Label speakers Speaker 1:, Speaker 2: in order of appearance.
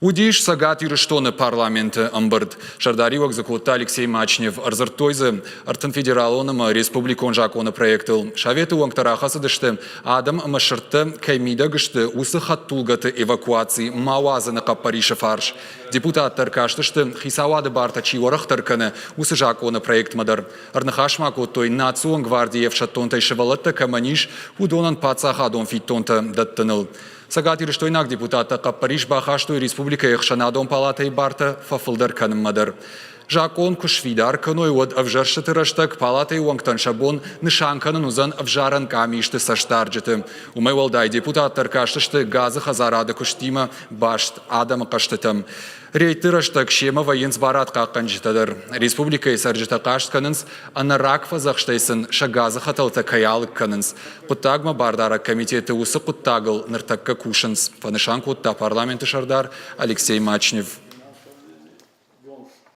Speaker 1: Удиш сагат юриштоны парламенты амбырд. Шардари экзекута Алексей Мачнев арзыртойзы артын федералоным республикон жаконы проектыл. Шаветы уаңтарахасы дышты адам машырты каймида гышты усы хаттулгаты эвакуации мауазыны каппаришы фарш. Депутаттар каштышты хисавады бартачи орахтарканы усы жаконы проект мадар. Арнахашмаку той национ гвардиев шаттонтай шевалатта каманиш удонан пацахадон фиттонта даттыныл. Сагат юриштойнак депутата каппариш бахаштой республика Ехшанадон палатай барта фафылдар каныммадар. Жакон кушвидар каной от авжаршты раштак палатай уаңтан шабон нышанканын узан авжаран камишты саштарджыты. Умай валдай депутаттар каштышты газы хазарады куштима башт адам каштытым. Рейты раштак шема военс барат каккан житадыр. Республика сарджыта каштканынс анарак фазахштайсын шагазы хаталта каялык канынс. Путтагма бардара комитеты усы путтагыл ныртакка кушынс. Панышан кутта парламенты шардар Алексей Мачнев.